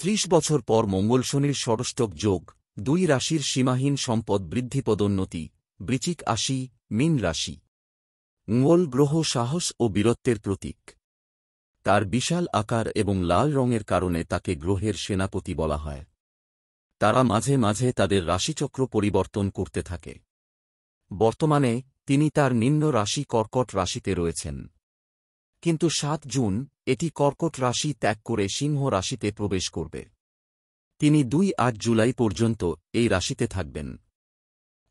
৩০ বছর পর মঙ্গল শনির ষষ্ঠক যোগ, দুই রাশির সীমাহীন সম্পদ বৃদ্ধি পদোন্নতি, বৃশ্চিক রাশি, মীন রাশি। মঙ্গল গ্রহ সাহস ও বীরত্বের প্রতীক। তার বিশাল আকার এবং লাল রঙের কারণে তাকে গ্রহের সেনাপতি বলা হয়। তারা মাঝে মাঝে তাদের রাশিচক্র পরিবর্তন করতে থাকে। বর্তমানে তিনি তার নিম্ন রাশি কর্কট রাশিতে রয়েছেন, কিন্তু ৭ জুন এটি কর্কট রাশি ত্যাগ করে সিংহ রাশিতে প্রবেশ করবে। তিনি ২-৮ জুলাই পর্যন্ত এই রাশিতে থাকবেন।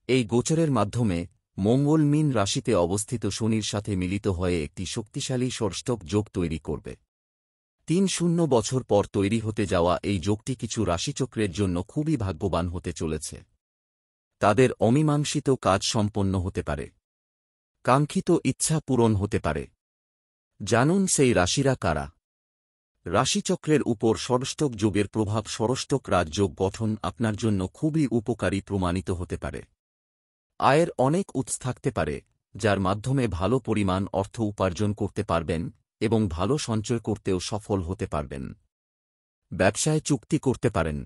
এই গোচরের মাধ্যমে মঙ্গল মীন রাশিতে অবস্থিত শনির সাথে মিলিত হয়ে একটি শক্তিশালী ষষ্ঠক যোগ তৈরি করবে। ৩-০ বছর পর তৈরি হতে যাওয়া এই যোগটি কিছু রাশিচক্রের জন্য খুবই ভাগ্যবান হতে চলেছে। তাদের অমীমাংসিত কাজ সম্পন্ন হতে পারে, কাঙ্ক্ষিত ইচ্ছা পূরণ হতে পারে। জানুন সেই রাশিরা কারা। রাশিচক্রের উপর ষষ্ঠক যোগের প্রভাব। ষষ্ঠক রাজযোগ গঠন আপনার জন্য খুবই উপকারী প্রমাণিত হতে পারে। আয়ের অনেক উৎস থাকতে পারে, যার মাধ্যমে ভালো পরিমাণ অর্থ উপার্জন করতে পারবেন এবং ভালো সঞ্চয় করতেও সফল হতে পারবেন। ব্যবসায় চুক্তি করতে পারেন,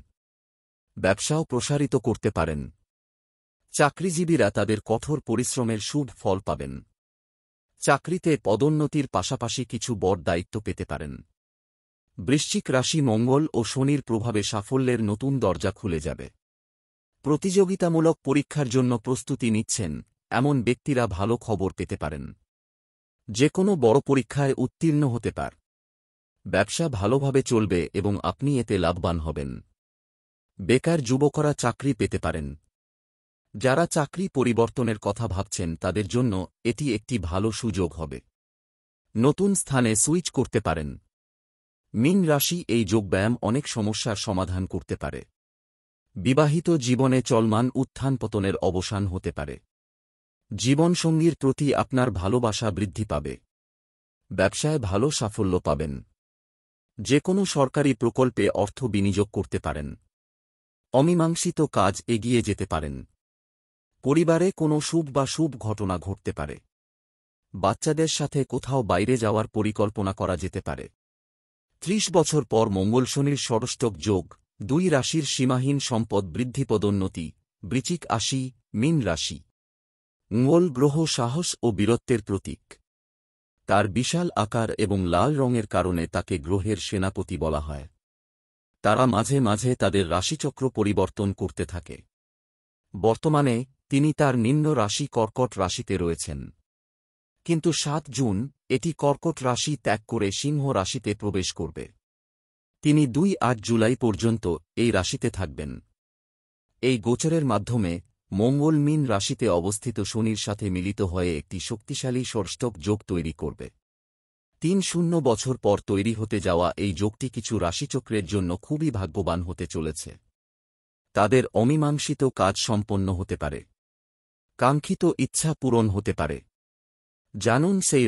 ব্যবসাও প্রসারিত করতে পারেন। চাকরিজীবীরা তাদের কঠোর পরিশ্রমের শুভ ফল পাবেন। চাকরিতে পদোন্নতির পাশাপাশি কিছু বড় দায়িত্ব পেতে পারেন। বৃশ্চিক রাশি মঙ্গল ও শনির প্রভাবে সাফল্যের নতুন দরজা খুলে যাবে। প্রতিযোগিতামূলক পরীক্ষার জন্য প্রস্তুতি নিচ্ছেন এমন ব্যক্তিরা ভালো খবর পেতে পারেন। যে কোনো বড় পরীক্ষায় উত্তীর্ণ হতে পার। ব্যবসা ভালোভাবে চলবে এবং আপনি এতে লাভবান হবেন। বেকার যুবকরা চাকরি পেতে পারেন। যারা চাকরি পরিবর্তনের কথা ভাবছেন তাদের জন্য এটি একটি ভালো সুযোগ হবে। নতুন স্থানে সুইচ করতে পারেন। মীন রাশি এই যোগব্যায়াম অনেক সমস্যার সমাধান করতে পারে। বিবাহিত জীবনে চলমান উত্থান পতনের অবসান হতে পারে। জীবনসঙ্গীর প্রতি আপনার ভালোবাসা বৃদ্ধি পাবে। ব্যবসায় ভালো সাফল্য পাবেন। যে কোনো সরকারি প্রকল্পে অর্থ বিনিয়োগ করতে পারেন। অমীমাংসিত কাজ এগিয়ে যেতে পারেন। পরিবারে কোনো শুভ বা শুভ ঘটনা ঘটতে পারে। বাচ্চাদের সাথে কোথাও বাইরে যাওয়ার পরিকল্পনা করা যেতে পারে। ৩০ বছর পর মঙ্গল শনির ষষ্ঠক যোগ, দুই রাশির সীমাহীন সম্পদ বৃদ্ধি পদোন্নতি, বৃশ্চিক রাশি, মীন রাশি। মঙ্গল গ্রহ সাহস ও বীরত্বের প্রতীক। তার বিশাল আকার এবং লাল রঙের কারণে তাকে গ্রহের সেনাপতি বলা হয়। তারা মাঝে মাঝে তাদের রাশিচক্র পরিবর্তন করতে থাকে। বর্তমানে তিনি তার নিম্ন রাশি কর্কট রাশিতে রয়েছেন, কিন্তু ৭ জুন এটি কর্কট রাশি ত্যাগ করে সিংহ রাশিতে প্রবেশ করবে। তিনি ২-৮ জুলাই পর্যন্ত এই রাশিতে থাকবেন। এই গোচরের মাধ্যমে মঙ্গল মীন রাশিতে অবস্থিত শনির সাথে মিলিত হয়ে একটি শক্তিশালী ষষ্ঠক যোগ তৈরি করবে। ৩-০ বছর পর তৈরি হতে যাওয়া এই যোগটি কিছু রাশিচক্রের জন্য খুবই ভাগ্যবান হতে চলেছে। তাদের অমীমাংসিত কাজ সম্পন্ন হতে পারে, কাঙ্ক্ষিত ইচ্ছা পূরণ হতে পারে। জানুন সেই